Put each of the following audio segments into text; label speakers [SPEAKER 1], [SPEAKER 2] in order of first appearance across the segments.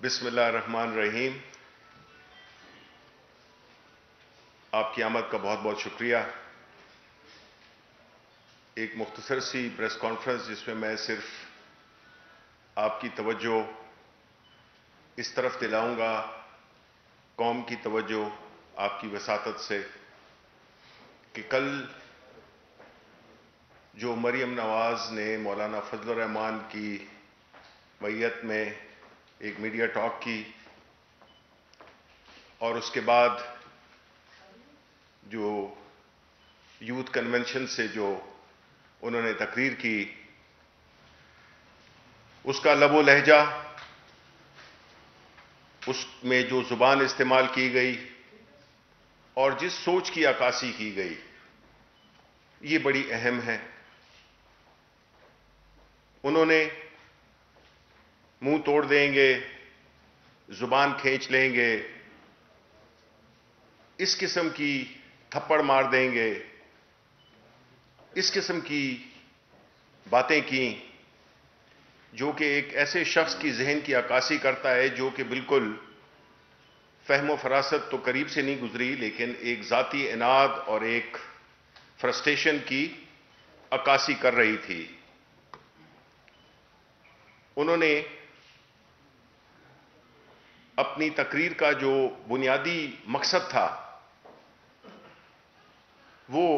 [SPEAKER 1] بسم اللہ الرحمن الرحیم. آپ کی آمد کا بہت بہت شکریہ. ایک مختصر سی پریس کانفرنس جس میں میں صرف آپ کی توجہ اس طرف دلاؤں گا، قوم کی توجہ آپ کی وساطت سے، کہ کل جو مریم نواز نے مولانا فضل الرحمان کی ویت میں ایک میڈیا ٹاک کی، اور اس کے بعد جو یوتھ کنونشن سے جو انہوں نے تقریر کی، اس کا لب و لہجہ، اس میں جو زبان استعمال کی گئی اور جس سوچ کی عکاسی کی گئی، یہ بڑی اہم ہے. انہوں نے منہ توڑ دیں گے، زبان کھینچ لیں گے، اس قسم کی تھپڑ مار دیں گے، اس قسم کی باتیں کی جو کہ ایک ایسے شخص کی ذہن کی عکاسی کرتا ہے جو کہ بالکل فہم و فراست تو قریب سے نہیں گزری، لیکن ایک ذاتی اناد اور ایک فرسٹریشن کی عکاسی کر رہی تھی. انہوں نے اپنی تقریر کا جو بنیادی مقصد تھا وہ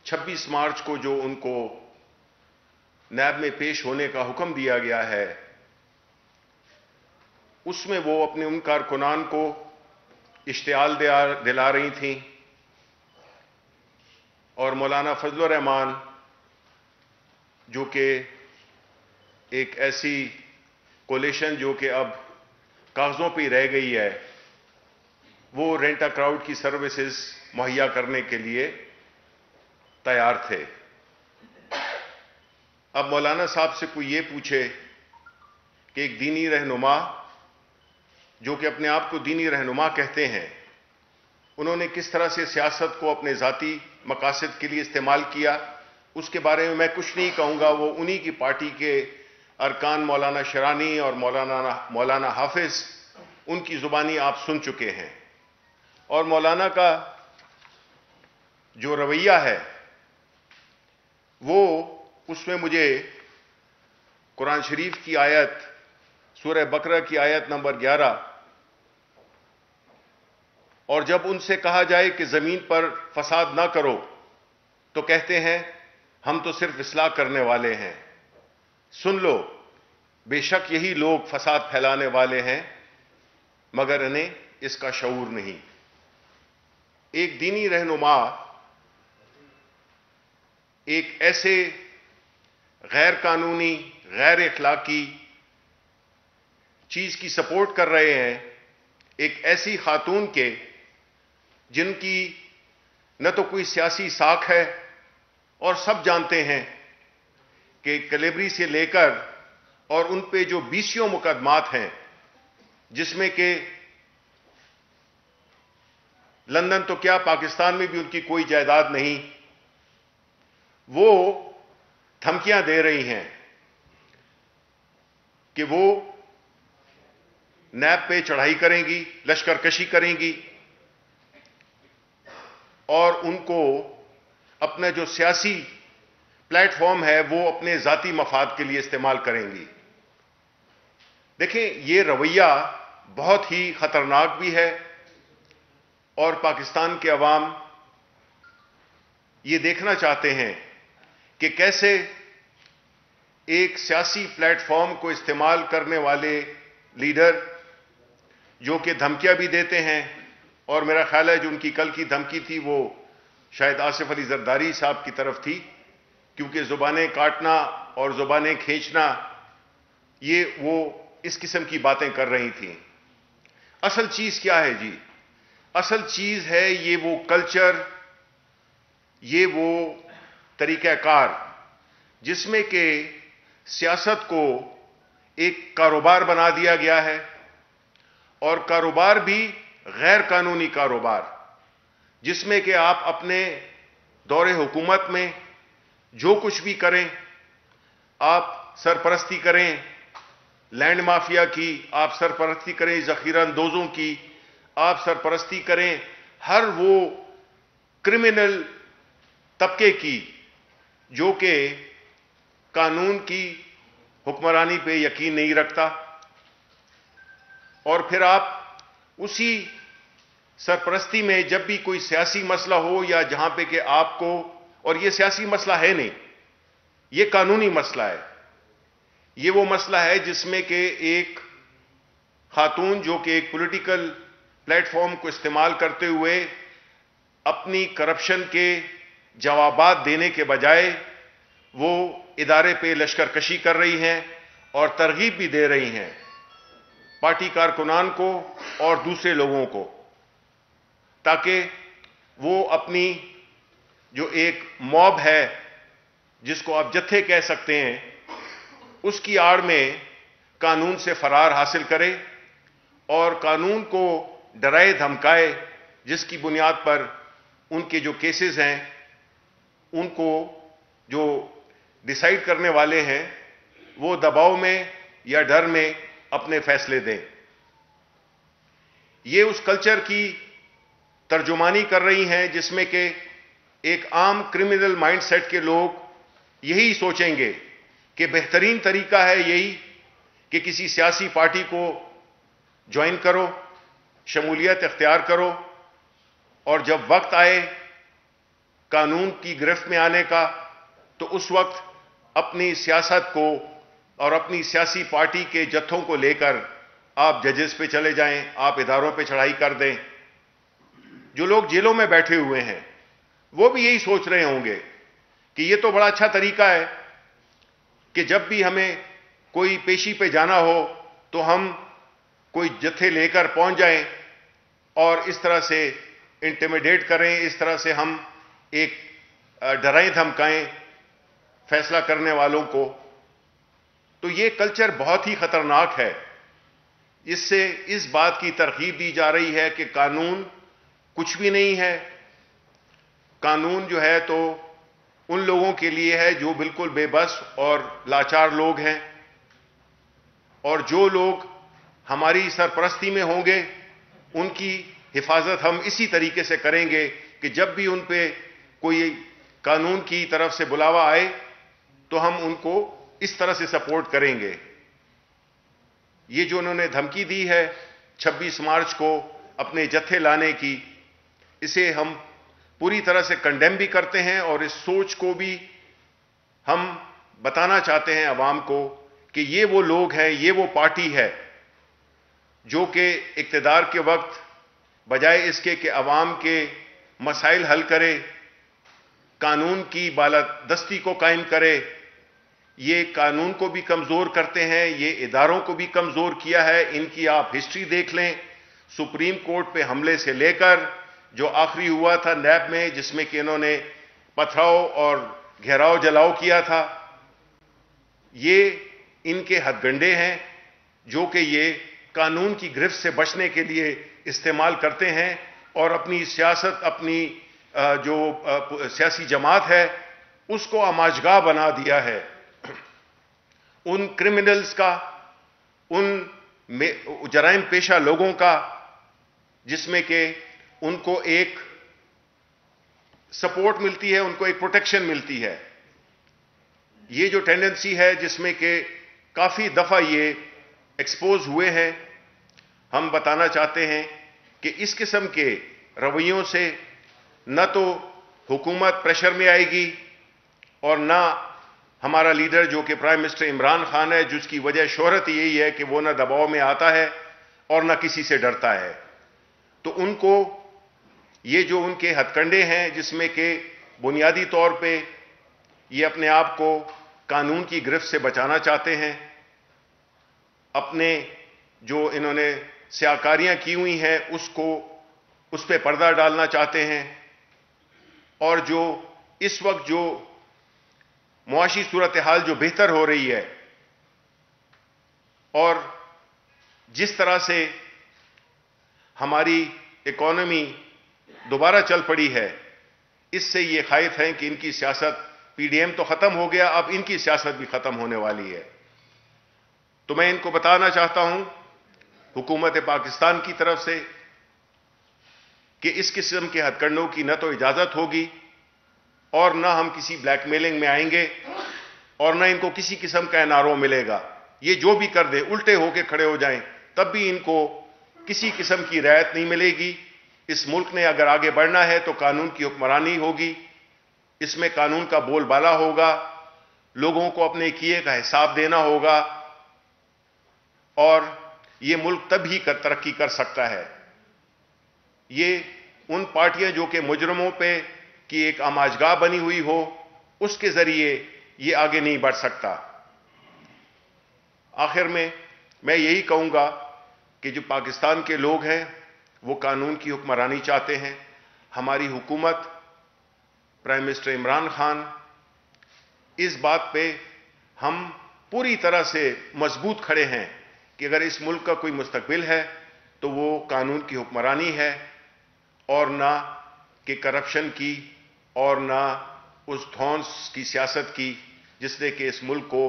[SPEAKER 1] 26 مارچ کو جو ان کو نیب میں پیش ہونے کا حکم دیا گیا ہے، اس میں وہ اپنے ان کارکنان کو اشتعال دلا رہی تھیں، اور مولانا فضل الرحمان جو کہ ایک ایسی کولیشن جو کہ اب کاغذوں پہ رہ گئی ہے، وہ رینٹ ا کراؤڈ کی سروسز مہیا کرنے کے لیے تیار تھے. اب مولانا صاحب سے کوئی یہ پوچھے کہ ایک دینی رہنما جو کہ اپنے آپ کو دینی رہنما کہتے ہیں، انہوں نے کس طرح سے سیاست کو اپنے ذاتی مقاصد کے لیے استعمال کیا، اس کے بارے میں میں کچھ نہیں کہوں گا. وہ انہی کی پارٹی کے ارکان مولانا شرانی اور مولانا حافظ، ان کی زبانی آپ سن چکے ہیں. اور مولانا کا جو رویہ ہے وہ اس میں مجھے قرآن شریف کی آیت، سورہ بقرہ کی آیت نمبر 11، اور جب ان سے کہا جائے کہ زمین پر فساد نہ کرو تو کہتے ہیں ہم تو صرف اصلاح کرنے والے ہیں. سن لو، بے شک یہی لوگ فساد پھیلانے والے ہیں مگر انہیں اس کا شعور نہیں. ایک دینی رہنما ایک ایسے غیر قانونی، غیر اخلاقی چیز کی سپورٹ کر رہے ہیں، ایک ایسی خاتون کے جن کی نہ تو کوئی سیاسی ساکھ ہے، اور سب جانتے ہیں کہ کلیبری سے لے کر اور ان پہ جو 20 مقدمات ہیں، جس میں کہ لندن تو کیا پاکستان میں بھی ان کی کوئی جائیداد نہیں، وہ دھمکیاں دے رہی ہیں کہ وہ نیب پہ چڑھائی کریں گی، لشکر کشی کریں گی، اور ان کو اپنا جو سیاسی پلیٹ فارم ہے وہ اپنے ذاتی مفاد کے لیے استعمال کریں گی. دیکھیں، یہ رویہ بہت ہی خطرناک بھی ہے، اور پاکستان کے عوام یہ دیکھنا چاہتے ہیں کہ کیسے ایک سیاسی پلیٹ فارم کو استعمال کرنے والے لیڈر جو کہ دھمکیاں بھی دیتے ہیں، اور میرا خیال ہے جو ان کی کل کی دھمکی تھی وہ شاید آصف علی زرداری صاحب کی طرف تھی، کیونکہ زبانیں کاٹنا اور زبانیں کھینچنا، یہ وہ اس قسم کی باتیں کر رہی تھیں. اصل چیز کیا ہے جی؟ اصل چیز ہے یہ وہ کلچر، یہ وہ طریقہ کار جس میں کہ سیاست کو ایک کاروبار بنا دیا گیا ہے، اور کاروبار بھی غیر قانونی کاروبار، جس میں کہ آپ اپنے دور حکومت میں جو کچھ بھی کریں، آپ سرپرستی کریں، لینڈ مافیا کی آپ سرپرستی کریں، ذخیرہ اندوزوں کی آپ سرپرستی کریں، ہر وہ کرمنل طبقے کی جو کہ قانون کی حکمرانی پہ یقین نہیں رکھتا، اور پھر آپ اسی سرپرستی میں جب بھی کوئی سیاسی مسئلہ ہو یا جہاں پہ کہ آپ کو، اور یہ سیاسی مسئلہ ہے نہیں، یہ قانونی مسئلہ ہے، یہ وہ مسئلہ ہے جس میں کہ ایک خاتون جو کہ ایک پولیٹیکل پلیٹ فارم کو استعمال کرتے ہوئے اپنی کرپشن کے جوابات دینے کے بجائے وہ ادارے پہ لشکر کشی کر رہی ہیں اور ترغیب بھی دے رہی ہیں پارٹی کارکنان کو اور دوسرے لوگوں کو، تاکہ وہ اپنی جو ایک موب ہے جس کو آپ جتھے کہہ سکتے ہیں، اس کی آڑ میں قانون سے فرار حاصل کرے اور قانون کو ڈرائے دھمکائے، جس کی بنیاد پر ان کے جو کیسز ہیں ان کو جو ڈیسائیڈ کرنے والے ہیں وہ دباؤ میں یا ڈر میں اپنے فیصلے دیں۔ یہ اس کلچر کی ترجمانی کر رہی ہیں جس میں کہ ایک عام کرمنل مائنڈ سیٹ کے لوگ یہی سوچیں گے کہ بہترین طریقہ ہے یہی کہ کسی سیاسی پارٹی کو جوائن کرو، شمولیت اختیار کرو، اور جب وقت آئے قانون کی گرفت میں آنے کا تو اس وقت اپنی سیاست کو اور اپنی سیاسی پارٹی کے جتھوں کو لے کر آپ ججز پہ چلے جائیں، آپ اداروں پہ چڑھائی کر دیں۔ جو لوگ جیلوں میں بیٹھے ہوئے ہیں وہ بھی یہی سوچ رہے ہوں گے کہ یہ تو بڑا اچھا طریقہ ہے کہ جب بھی ہمیں کوئی پیشی پہ جانا ہو تو ہم کوئی جتھے لے کر پہنچ جائیں اور اس طرح سے انٹیمیڈیٹ کریں، اس طرح سے ہم ایک ڈرائیں دھمکائیں فیصلہ کرنے والوں کو۔ تو یہ کلچر بہت ہی خطرناک ہے۔ اس سے اس بات کی ترغیب دی جا رہی ہے کہ قانون کچھ بھی نہیں ہے، قانون جو ہے تو ان لوگوں کے لیے ہے جو بالکل بے بس اور لاچار لوگ ہیں، اور جو لوگ ہماری سرپرستی میں ہوں گے ان کی حفاظت ہم اسی طریقے سے کریں گے کہ جب بھی ان پہ کوئی قانون کی طرف سے بلاوا آئے تو ہم ان کو اس طرح سے سپورٹ کریں گے۔ یہ جو انہوں نے دھمکی دی ہے 26 مارچ کو اپنے جتھے لانے کی، اسے ہم پوری طرح سے کنڈیم بھی کرتے ہیں، اور اس سوچ کو بھی ہم بتانا چاہتے ہیں عوام کو کہ یہ وہ لوگ ہیں، یہ وہ پارٹی ہے جو کہ اقتدار کے وقت بجائے اس کے کہ عوام کے مسائل حل کرے، قانون کی بالادستی کو قائم کرے، یہ قانون کو بھی کمزور کرتے ہیں، یہ اداروں کو بھی کمزور کیا ہے۔ ان کی آپ ہسٹری دیکھ لیں، سپریم کورٹ پہ حملے سے لے کر جو آخری ہوا تھا نیب میں جس میں کہ انہوں نے پتھراؤ اور گھیراؤ جلاؤ کیا تھا، یہ ان کے ہتھ گنڈے ہیں جو کہ یہ قانون کی گرفت سے بچنے کے لیے استعمال کرتے ہیں، اور اپنی سیاست، اپنی جو سیاسی جماعت ہے اس کو آماجگاہ بنا دیا ہے ان کرمنلز کا، ان جرائم پیشہ لوگوں کا، جس میں کہ ان کو ایک سپورٹ ملتی ہے، ان کو ایک پروٹیکشن ملتی ہے۔ یہ جو ٹینڈنسی ہے جس میں کہ کافی دفعہ یہ ایکسپوز ہوئے ہیں، ہم بتانا چاہتے ہیں کہ اس قسم کے رویوں سے نہ تو حکومت پریشر میں آئے گی اور نہ ہمارا لیڈر جو کہ پرائم منسٹر عمران خان ہے، جس کی وجہ شہرت یہی ہے کہ وہ نہ دباؤ میں آتا ہے اور نہ کسی سے ڈرتا ہے۔ تو ان کو یہ جو ان کے ہتھ کنڈے ہیں جس میں کہ بنیادی طور پہ یہ اپنے آپ کو قانون کی گرفت سے بچانا چاہتے ہیں، اپنے جو انہوں نے سیاکاریاں کی ہوئی ہیں اس پہ پردہ ڈالنا چاہتے ہیں، اور جو اس وقت جو معاشی صورتحال جو بہتر ہو رہی ہے اور جس طرح سے ہماری اکانومی دوبارہ چل پڑی ہے، اس سے یہ خائف ہیں کہ ان کی سیاست، پی ڈی ایم تو ختم ہو گیا، اب ان کی سیاست بھی ختم ہونے والی ہے۔ تو میں ان کو بتانا چاہتا ہوں حکومت پاکستان کی طرف سے کہ اس قسم کے ہتھ کنڈوں کی نہ تو اجازت ہوگی اور نہ ہم کسی بلیک میلنگ میں آئیں گے اور نہ ان کو کسی قسم کا NRO ملے گا. یہ جو بھی کر دے الٹے ہو کے کھڑے ہو جائیں تب بھی ان کو کسی قسم کی رعایت نہیں ملے گی. اس ملک نے اگر آگے بڑھنا ہے تو قانون کی حکمرانی ہوگی, اس میں قانون کا بول بالا ہوگا, لوگوں کو اپنے کیے کا حساب دینا ہوگا, اور یہ ملک تب ہی ترقی کر سکتا ہے. یہ ان پارٹیاں جو کہ مجرموں پہ کی ایک آماجگاہ بنی ہوئی ہو اس کے ذریعے یہ آگے نہیں بڑھ سکتا. آخر میں یہی کہوں گا کہ جو پاکستان کے لوگ ہیں وہ قانون کی حکمرانی چاہتے ہیں. ہماری حکومت پرائم منسٹر عمران خان اس بات پہ ہم پوری طرح سے مضبوط کھڑے ہیں کہ اگر اس ملک کا کوئی مستقبل ہے تو وہ قانون کی حکمرانی ہے اور نہ کہ کرپشن کی اور نہ اس دھونس کی سیاست کی جس نے کہ اس ملک کو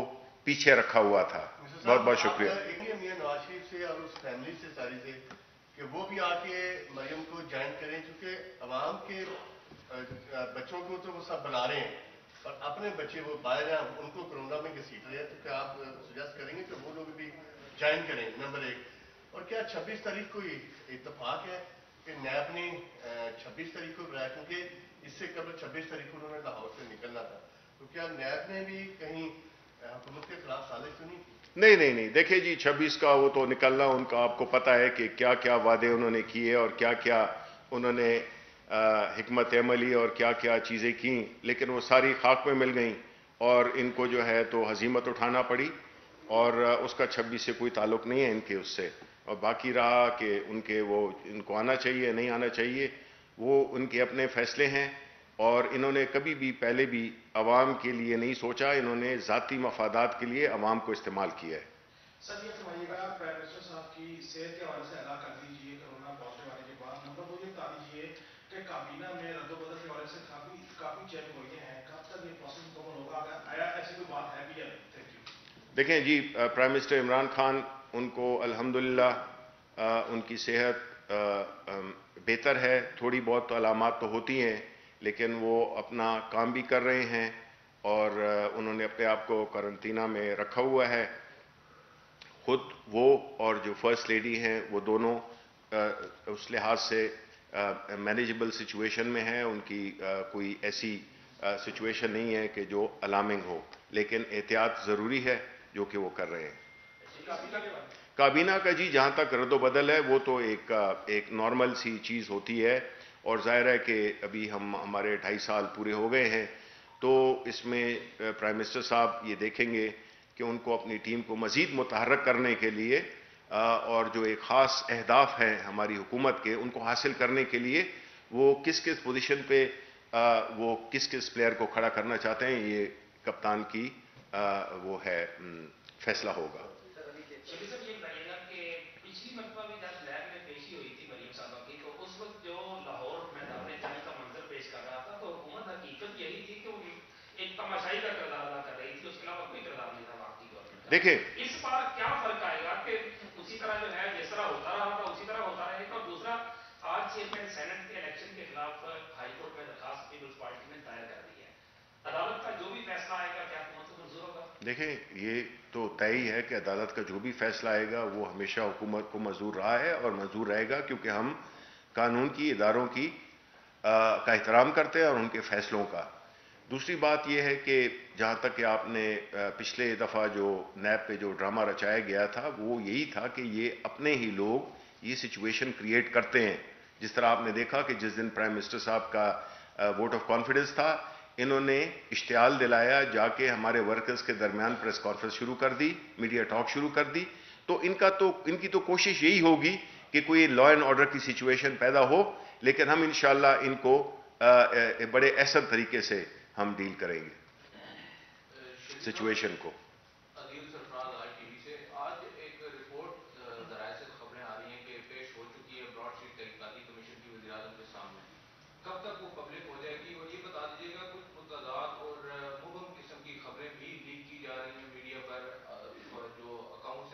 [SPEAKER 1] پیچھے رکھا ہوا تھا. بہت بہت شکریہ.
[SPEAKER 2] نواز شریف سے اور اس فیملی سے ساری سے کہ وہ بھی آ کے مریم کو جوائن کریں, کیونکہ عوام کے بچوں کو تو وہ سب بلا رہے ہیں اور اپنے بچے وہ باہر ہیں ان کو کرونا میں گھسیٹ رہے ہیں. تو کیا آپ سجیسٹ کریں گے کہ وہ لوگ بھی جوائن کریں؟ نمبر 1. اور کیا 26 تاریخ کو اتفاق ہے کہ نیب نے 26 تاریخ کو بلایا, کیونکہ اس سے قبل 26 تاریخ کو انہوں نے لاہور سے نکلنا تھا, تو کیا نیب نے بھی کہیں حکومت کے خلاف سازش تو نہیں کی؟
[SPEAKER 1] نہیں دیکھیں جی 26 کا وہ تو نکلنا ان کا آپ کو پتا ہے کہ کیا کیا وعدے انہوں نے کیے اور کیا کیا انہوں نے حکمت عملی اور کیا کیا چیزیں کیں, لیکن وہ ساری خاک میں مل گئیں اور ان کو جو ہے تو ہزیمت اٹھانا پڑی اور اس کا 26 سے کوئی تعلق نہیں ہے ان کے اس سے. اور باقی رہا کہ ان کو آنا چاہیے نہیں آنا چاہیے وہ ان کے اپنے فیصلے ہیں اور انہوں نے کبھی بھی پہلے بھی عوام کے لیے نہیں سوچا, انہوں نے ذاتی مفادات کے لیے عوام کو استعمال کیا ہے.
[SPEAKER 3] سر یہ سمجھیے گا پرائم منسٹر صاحب کی صحت کے حوالے سے ادا کر دیجیے کرونا پازیٹیو آنے کے بعد. نمبر 2 یہ بتا دیجیے کہ کابینہ میں رد و بدل کے حوالے سے کافی چیک ہوئے ہیں, کب تک یہ پروسیس مکمل ہوگا؟ اگر آیا ایسی کوئی بات ہے بھی ہے؟ Thank you.
[SPEAKER 1] دیکھیں g prime minister Imran Khan ان کو الحمدللہ ان کی صحت بہتر ہے, تھوڑی بہت تو علامات تو ہوتی ہیں لیکن وہ اپنا کام بھی کر رہے ہیں اور انہوں نے اپنے آپ کو قرنطینہ میں رکھا ہوا ہے. خود وہ اور جو فرسٹ لیڈی ہیں وہ دونوں اس لحاظ سے مینیجبل سچویشن میں ہیں, ان کی کوئی ایسی سچویشن نہیں ہے کہ جو الارمنگ ہو, لیکن احتیاط ضروری ہے جو کہ وہ کر رہے ہیں. کابینہ کا جی جہاں تک رد و بدل ہے وہ تو ایک نارمل سی چیز ہوتی ہے اور ظاہر ہے کہ ابھی ہمارے 2.5 سال پورے ہو گئے ہیں تو اس میں پرائم منسٹر صاحب یہ دیکھیں گے کہ ان کو اپنی ٹیم کو مزید متحرک کرنے کے لیے اور جو ایک خاص اہداف ہیں ہماری حکومت کے ان کو حاصل کرنے کے لیے وہ کس پوزیشن پہ وہ کس پلیئر کو کھڑا کرنا چاہتے ہیں, یہ کپتان کی وہ ہے فیصلہ ہوگا.
[SPEAKER 4] پچھلی مرتبہ بھی جب لیب میں پیشی ہوئی تھی مریم صاحبہ کی تو اس وقت جو لاہور میدان جنگ کا منظر پیش کر رہا تھا تو حکومت حقیقت یہی تھی کہ وہ ایک تماشائی کا کردار ادا کر رہی تھی, اس کے علاوہ کوئی کردار نہیں تھا واقعی گورنمنٹ.
[SPEAKER 1] دیکھیں
[SPEAKER 4] اس بار کیا فرق آئے گا کہ اسی طرح جو ہے جس طرح ہوتا رہا تھا اسی طرح ہوتا رہے گا؟ اور دوسرا آج چیئرمین سینٹ کے الیکشن کے خلاف ہائی کورٹ میں درخواست پیپلز پارٹی نے دائر کر دی ہے, عدالت کا جو بھی فیصلہ آئے گا کیا حکومت کو منظور ہوگا؟
[SPEAKER 1] دیکھیں یہ تو طے ہی ہے کہ عدالت کا جو بھی فیصلہ آئے گا وہ ہمیشہ حکومت کو منظور رہا ہے اور منظور رہے گا, کیونکہ ہم قانون کی اداروں کی کا احترام کرتے ہیں اور ان کے فیصلوں کا. دوسری بات یہ ہے کہ جہاں تک کہ آپ نے پچھلے دفعہ جو نیب پہ جو ڈرامہ رچایا گیا تھا وہ یہی تھا کہ یہ اپنے ہی لوگ یہ سچویشن کریٹ کرتے ہیں. جس طرح آپ نے دیکھا کہ جس دن پرائم منسٹر صاحب کا ووٹ آف کانفیڈنس تھا انہوں نے اشتعال دلایا, جا کے ہمارے ورکرز کے درمیان پریس کانفرنس شروع کر دی, میڈیا ٹاک شروع کر دی. تو ان کی تو کوشش یہی ہوگی کہ کوئی لا اینڈ آرڈر کی سچویشن پیدا ہو, لیکن ہم انشاءاللہ ان کو بڑے احسن طریقے سے ہم ڈیل کریں گے سچویشن کو.
[SPEAKER 5] کب تک وہ پبلک ہو جائے گی اور یہ بتا دیجیے گا کچھ متضاد اور مبہم قسم کی خبریں بھی لیک کی جا رہی ہیں میڈیا پر, جو اکاؤنٹس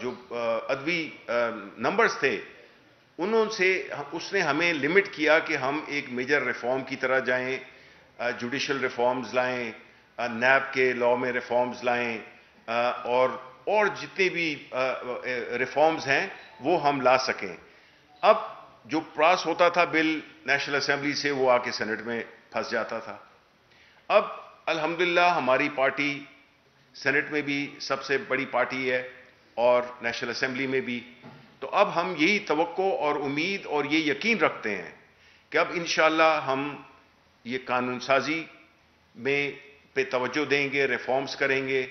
[SPEAKER 1] جو ادوی نمبرز تھے اس نے ہمیں لمٹ کیا کہ ہم ایک میجر ریفارم کی طرح جائیں، جوڈیشل ریفارمز لائیں، نیب کے لا میں ریفارمز لائیں، اور جتنے بھی ریفارمز ہیں وہ ہم لا سکیں. اب جو پاس ہوتا تھا بل نیشنل اسمبلی سے، وہ آ کے سینٹ میں پھنس جاتا تھا. اب الحمدللہ ہماری پارٹی سینٹ میں بھی سب سے بڑی پارٹی ہے اور نیشنل اسمبلی میں بھی. تو اب ہم یہی توقع اور امید اور یہ یقین رکھتے ہیں کہ اب انشاءاللہ ہم یہ قانون سازی پہ توجہ دیں گے، ریفارمز کریں گے.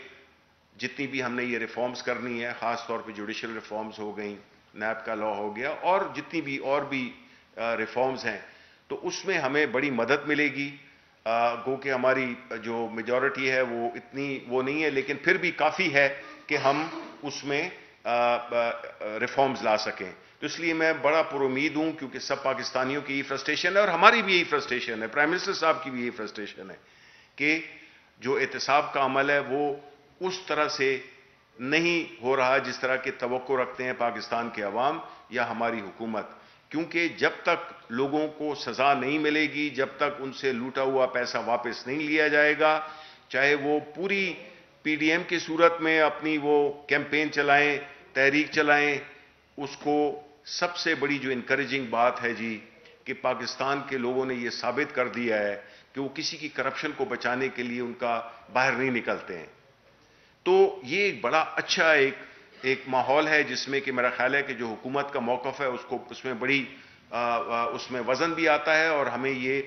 [SPEAKER 1] جتنی بھی ہم نے یہ ریفارمز کرنی ہے، خاص طور پہ جوڈیشل ریفارمز ہو گئیں، نیب کا لا ہو گیا، اور جتنی بھی اور بھی ریفارمز ہیں، تو اس میں ہمیں بڑی مدد ملے گی. گو کہ ہماری جو میجورٹی ہے وہ اتنی وہ نہیں ہے، لیکن پھر بھی کافی ہے کہ ہم اس میں ریفارمز لا سکیں. تو اس لیے میں بڑا پر امید ہوں، کیونکہ سب پاکستانیوں کی یہی فرسٹریشن ہے اور ہماری بھی یہی فرسٹریشن ہے، پرائم منسٹر صاحب کی بھی یہی فرسٹریشن ہے کہ جو احتساب کا عمل ہے وہ اس طرح سے نہیں ہو رہا جس طرح کے توقع رکھتے ہیں پاکستان کے عوام یا ہماری حکومت. کیونکہ جب تک لوگوں کو سزا نہیں ملے گی، جب تک ان سے لوٹا ہوا پیسہ واپس نہیں لیا جائے گا، چاہے وہ پوری پی ڈی ایم کی صورت میں اپنی وہ کیمپین چلائیں، تحریک چلائیں، اس کو سب سے بڑی جو انکریجنگ بات ہے جی کہ پاکستان کے لوگوں نے یہ ثابت کر دیا ہے کہ وہ کسی کی کرپشن کو بچانے کے لیے ان کا باہر نہیں نکلتے ہیں. تو یہ ایک بڑا اچھا ایک ماحول ہے جس میں کہ میرا خیال ہے کہ جو حکومت کا موقف ہے اس میں بڑی اس میں وزن بھی آتا ہے، اور ہمیں یہ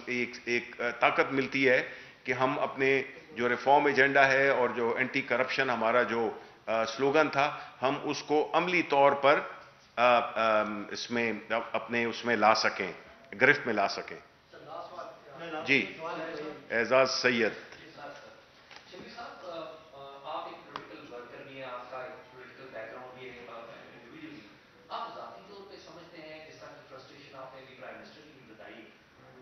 [SPEAKER 1] ایک طاقت ملتی ہے کہ ہم اپنے جو ریفارم ایجنڈا ہے اور جو اینٹی کرپشن ہمارا جو سلوگن تھا، ہم اس کو عملی طور پر اس میں لا سکیں، گرفت میں لا سکیں. جی اعزاز سید.
[SPEAKER 6] شبیر صاحب، آپ ایک پولیٹیکل ورکر بھی ہیں، آپ کا ایک پولیٹیکل بیک گراؤنڈ بھی ہے انڈیویجولی. آپ ذاتی طور پہ سمجھتے ہیں جس طرح کی فرسٹریشن آپ نے بھی پرائم منسٹر کی بھی بتائی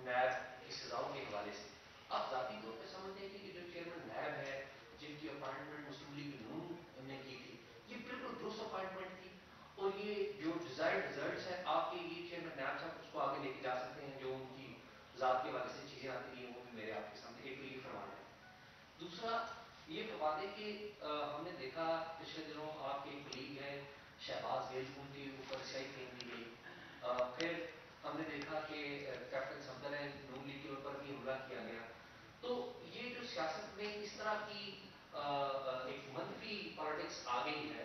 [SPEAKER 6] نیب کی سزاؤں کے حوالے سے، آپ ذاتی طور پہ سمجھتے ہیں کہ جو چیئرمین نیب ہے جن کی اپائنٹمنٹ مسلم لیگ نون نے کی تھی، یہ بالکل درست اپائنٹمنٹ تھی، اور یہ جو ڈیزائرڈ ریزلٹس ہیں آپ کے یہ چیئرمین نیب صاحب اس کو آگے لے کے جا سکتے ہیں، جو ان کی ذات کے حوالے سے چیزیں آتی ہیں وہ بھی میرے آپ کے سامنے ایک یہ فرمان ہے. دوسرا یہ فواد ہے کہ ہم نے دیکھا پچھلے دنوں آپ کے کلیگ ہیں شہباز گیل کو ان کے اوپر سیاہی پھینک دی گئی. پھر ہم نے دیکھا کہ کیپٹن صفدر ہے نون لیگ کے اوپر بھی حملہ کیا گیا. تو یہ جو سیاست میں اس طرح کی ایک منفی پالیٹکس آ گئی ہے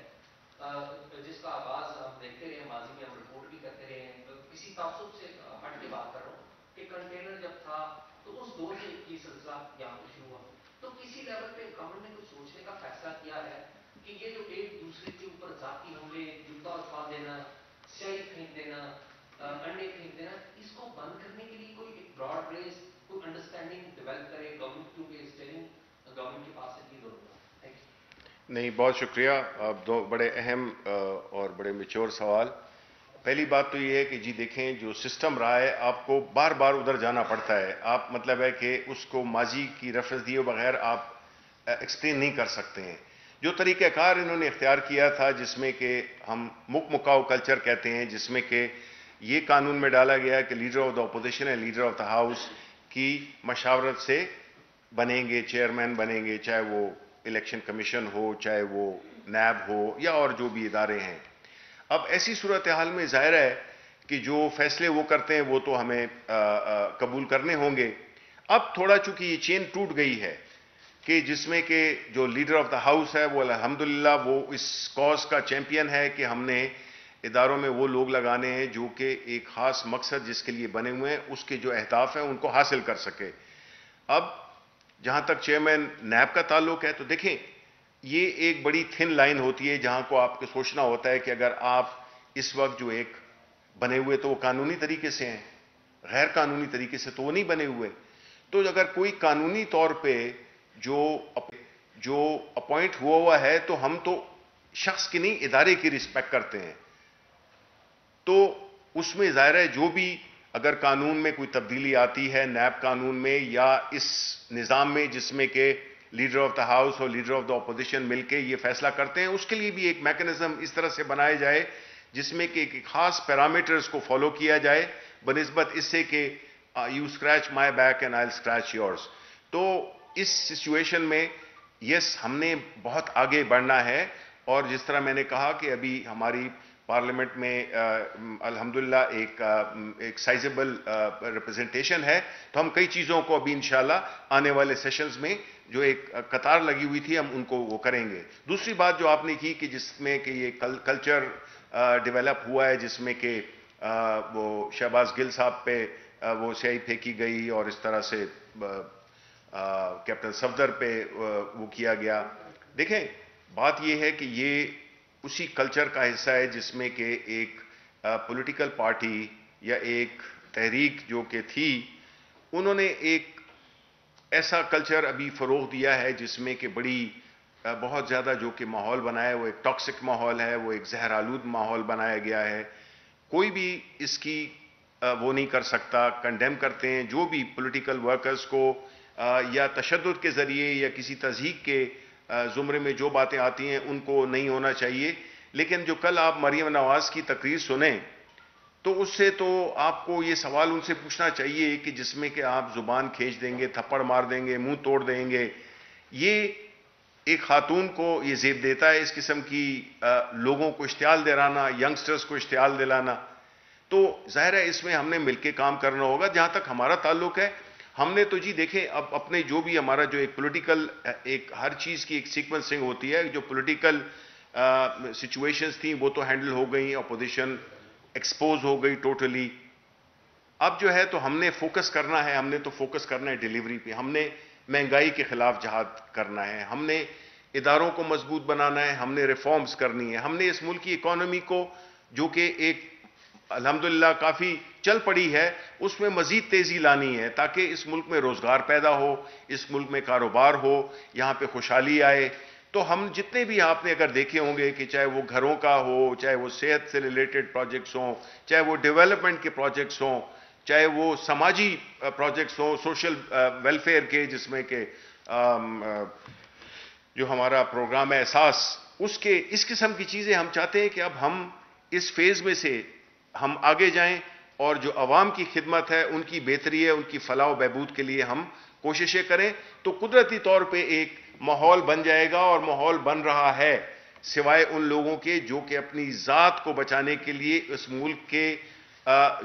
[SPEAKER 6] جس کا آغاز ہم دیکھتے رہے، ماضی میں ہم رپورٹ بھی کرتے رہے ہیں. کسی تعصب سے ہٹ کے بات کر رہا ہوں کہ کنٹینر جب تھا تو اس دور سے یہ سلسلہ یہاں پر شروع ہوا. تو کسی لیول پہ گورنمنٹ نے کچھ سوچنے کا فیصلہ کیا ہے کہ یہ جو ایک دوسرے کے اوپر ذاتی حملے، جوتا اٹھا دینا، سیاہی پھینک دینا، انڈے پھینک دینا، اس کو بند کرنے کے لیے کوئی ایک براڈ بیس کوئی انڈرسٹینڈنگ ڈیولپ کرے گورنمنٹ، کیونکہ اسٹیئرنگ گورنمنٹ کے پاس سے ضرورت ہے. Thank you.
[SPEAKER 1] نہیں، بہت شکریہ. آپ دو بڑے اہم اور بڑے میچور سوال. پہلی بات تو یہ ہے کہ جی دیکھیں جو سسٹم رہا ہے آپ کو بار بار ادھر جانا پڑتا ہے. آپ مطلب ہے کہ اس کو ماضی کی ریفرنس دیے بغیر آپ ایکسپلین نہیں کر سکتے ہیں. جو طریقہ کار انہوں نے اختیار کیا تھا جس میں کہ ہم مکاؤ کلچر کہتے ہیں، جس میں کہ یہ قانون میں ڈالا گیا کہ لیڈر آف دا اپوزیشن ہے لیڈر آف دا ہاؤس کی مشاورت سے بنیں گے، چیئرمین بنیں گے، چاہے وہ الیکشن کمیشن ہو، چاہے وہ نیب ہو یا اور جو بھی ادارے ہیں. اب ایسی صورتحال میں ظاہر ہے کہ جو فیصلے وہ کرتے ہیں وہ تو ہمیں قبول کرنے ہوں گے. اب تھوڑا چونکہ یہ چین ٹوٹ گئی ہے کہ جس میں کہ جو لیڈر آف دا ہاؤس ہے وہ الحمدللہ وہ اس کاز کا چیمپئن ہے کہ ہم نے اداروں میں وہ لوگ لگانے ہیں جو کہ ایک خاص مقصد جس کے لیے بنے ہوئے ہیں اس کے جو اہداف ہیں ان کو حاصل کر سکے. اب جہاں تک چیئرمین نیب کا تعلق ہے تو دیکھیں یہ ایک بڑی تھن لائن ہوتی ہے جہاں کو آپ کو سوچنا ہوتا ہے کہ اگر آپ اس وقت جو ایک بنے ہوئے تو وہ قانونی طریقے سے ہیں، غیر قانونی طریقے سے تو وہ نہیں بنے ہوئے. تو اگر کوئی قانونی طور پہ جو اپوائنٹ ہوا ہے تو ہم تو شخص کی نہیں ادارے کی رسپیکٹ کرتے ہیں. تو اس میں ظاہر ہے جو بھی اگر قانون میں کوئی تبدیلی آتی ہے نیب قانون میں یا اس نظام میں جس میں کہ لیڈر آف دا ہاؤس اور لیڈر آف دا اپوزیشن مل کے یہ فیصلہ کرتے ہیں. اس کے لیے بھی ایک میکنزم اس طرح سے بنایا جائے جس میں کہ ایک خاص پیرامیٹرز کو فالو کیا جائے بنسبت اس سے کہ you scratch my back and I will scratch yours. تو اس سچویشن میں یس ہم نے بہت آگے بڑھنا ہے، اور جس طرح میں نے کہا کہ ابھی ہماری پارلیمنٹ میں الحمدللہ ایک سائزبل ریپرزنٹیشن ہے، تو ہم کئی چیزوں کو ابھی انشاءاللہ آنے والے سیشنز میں جو ایک قطار لگی ہوئی تھی ہم ان کو وہ کریں گے. دوسری بات جو آپ نے کی کہ جس میں کہ یہ کلچر ڈیولپ ہوا ہے جس میں کہ وہ شہباز گل صاحب پہ وہ سیاہی پھینکی گئی اور اس طرح سے کیپٹن صفدر پہ وہ کیا گیا. دیکھیں بات یہ ہے کہ یہ اسی کلچر کا حصہ ہے جس میں کہ ایک پولیٹیکل پارٹی یا ایک تحریک جو کہ تھی انہوں نے ایک ایسا کلچر ابھی فروغ دیا ہے جس میں کہ بہت زیادہ جو کہ ماحول بنایا ہے وہ ایک ٹاکسک ماحول ہے، وہ ایک زہر آلود ماحول بنایا گیا ہے. کوئی بھی اس کی وہ نہیں کر سکتا. کنڈیم کرتے ہیں جو بھی پولیٹیکل ورکرز کو یا تشدد کے ذریعے یا کسی تضحیک کے زمرے میں جو باتیں آتی ہیں ان کو نہیں ہونا چاہیے. لیکن جو کل آپ مریم نواز کی تقریر سنیں تو اس سے تو آپ کو یہ سوال ان سے پوچھنا چاہیے کہ جس میں کہ آپ زبان کھینچ دیں گے، تھپڑ مار دیں گے، منہ توڑ دیں گے، یہ ایک خاتون کو یہ زیب دیتا ہے اس قسم کی لوگوں کو اشتعال دلانا، ینگسٹرز کو اشتعال دلانا. تو ظاہر ہے اس میں ہم نے مل کے کام کرنا ہوگا. جہاں تک ہمارا تعلق ہے ہم نے تو جی دیکھیں اب اپنے جو بھی ہمارا جو ایک پولیٹیکل ایک ہر چیز کی ایک سیکوینسنگ ہوتی ہے، جو پولیٹیکل سچویشنز تھیں وہ تو ہینڈل ہو گئیں، اپوزیشن ایکسپوز ہو گئی ٹوٹلی. اب جو ہے تو ہم نے فوکس کرنا ہے، ہم نے تو فوکس کرنا ہے ڈیلیوری پہ. ہم نے مہنگائی کے خلاف جہاد کرنا ہے، ہم نے اداروں کو مضبوط بنانا ہے، ہم نے ریفارمز کرنی ہے. ہم نے اس ملک کی اکانومی کو جو کہ ایک الحمدللہ کافی چل پڑی ہے اس میں مزید تیزی لانی ہے تاکہ اس ملک میں روزگار پیدا ہو، اس ملک میں کاروبار ہو، یہاں پہ خوشحالی آئے. تو ہم جتنے بھی آپ نے اگر دیکھے ہوں گے کہ چاہے وہ گھروں کا ہو، چاہے وہ صحت سے ریلیٹڈ پروجیکٹس ہوں، چاہے وہ ڈیولپمنٹ کے پروجیکٹس ہوں، چاہے وہ سماجی پروجیکٹس ہوں، سوشل ویلفیئر کے جس میں کہ جو ہمارا پروگرام ہے احساس اس قسم کی چیزیں ہم چاہتے ہیں کہ اب ہم اس فیز میں سے ہم آگے جائیں اور جو عوام کی خدمت ہے، ان کی بہتری ہے، ان کی فلاح و بہبود کے لیے ہم کوششیں کریں. تو قدرتی طور پہ ایک ماحول بن جائے گا، اور ماحول بن رہا ہے سوائے ان لوگوں کے جو کہ اپنی ذات کو بچانے کے لیے اس ملک کے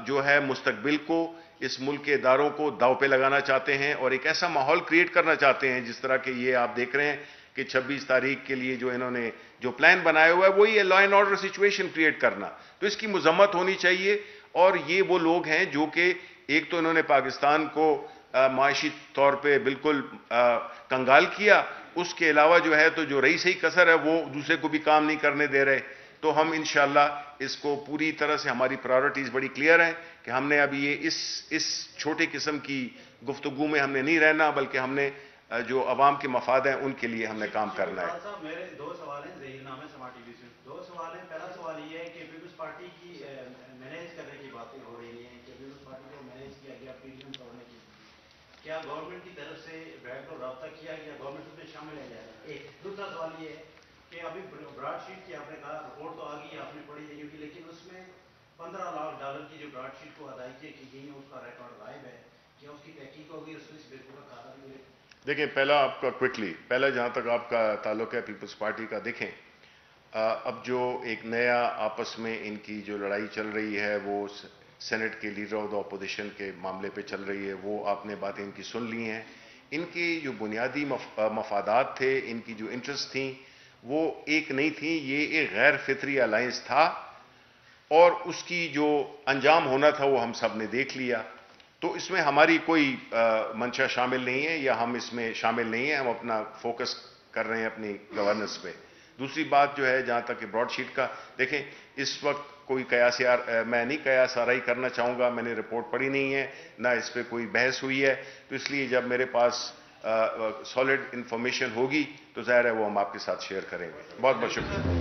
[SPEAKER 1] جو ہے مستقبل کو، اس ملک کے اداروں کو داؤ پہ لگانا چاہتے ہیں اور ایک ایسا ماحول کریٹ کرنا چاہتے ہیں جس طرح کہ یہ آپ دیکھ رہے ہیں کہ 26 تاریخ کے لیے جو انہوں نے جو پلان بنایا ہوا ہے وہی ہے law and order situation create کرنا. تو اس کی مذمت ہونی چاہیے. اور یہ وہ لوگ ہیں جو کہ ایک تو انہوں نے پاکستان کو معاشی طور پہ بالکل کنگال کیا، اس کے علاوہ جو ہے تو جو رہی صحیح کسر ہے وہ دوسرے کو بھی کام نہیں کرنے دے رہے. تو ہم انشاءاللہ اس کو پوری طرح سے ہماری پرائیورٹیز بڑی کلیئر ہیں کہ ہم نے ابھی یہ اس چھوٹے قسم کی گفتگو میں ہم نے نہیں رہنا، بلکہ ہم نے جو عوام کے مفاد ہیں ان کے لیے ہم نے کام کرنا ہے.
[SPEAKER 7] صاحب میرے دو سوال ہیں، ظہیر نام ہے سماج ٹی وی سے. دو سوال ہیں. پہلا سوال یہ ہے کہ پیپلز پارٹی کی مینیج کرنے کی باتیں ہو رہی ہیں کہ پیپلز پارٹی کو مینیج کیا گیا پی ڈی ایم توڑنے کی. کیا گورنمنٹ کی طرف سے بیک ڈور رابطہ کیا گیا؟ گورنمنٹ اس میں شامل ہے جائے گا؟ ایک. دوسرا سوال یہ ہے کہ ابھی براڈ شیٹ کی آپ نے کہا رپورٹ تو آ گئی، آپ نے پڑھی نہیں ہوگی، لیکن اس میں $15 لاکھ کی جو براڈ شیٹ کو ادائیگیاں کی گئی ہیں اس کا ریکارڈ غائب ہے. کیا اس کی تحقیق ہوگی؟ اس میں اس بالکل کا کھاتا بھی ہے؟
[SPEAKER 1] دیکھیں پہلا آپ کا پہلا جہاں تک آپ کا تعلق ہے پیپلز پارٹی کا، دیکھیں اب جو ایک نیا آپس میں ان کی جو لڑائی چل رہی ہے وہ سینٹ کے لیڈر آف دا اپوزیشن کے معاملے پہ چل رہی ہے. وہ آپ نے باتیں ان کی سن لی ہیں. ان کی جو بنیادی مفادات تھے، ان کی جو انٹرسٹ تھیں وہ ایک نہیں تھیں. یہ ایک غیر فطری الائنس تھا اور اس کی جو انجام ہونا تھا وہ ہم سب نے دیکھ لیا. تو اس میں ہماری کوئی منشا شامل نہیں ہے یا ہم اس میں شامل نہیں ہیں. ہم اپنا فوکس کر رہے ہیں اپنی گورننس پہ. دوسری بات جو ہے جہاں تک کہ براڈ شیٹ کا، دیکھیں اس وقت کوئی میں نہیں قیاس آرائی کرنا چاہوں گا. میں نے رپورٹ پڑھی نہیں ہے، نہ اس پہ کوئی بحث ہوئی ہے. تو اس لیے جب میرے پاس سالڈ انفارمیشن ہوگی تو ظاہر ہے وہ ہم آپ کے ساتھ شیئر کریں گے. بہت بہت شکریہ.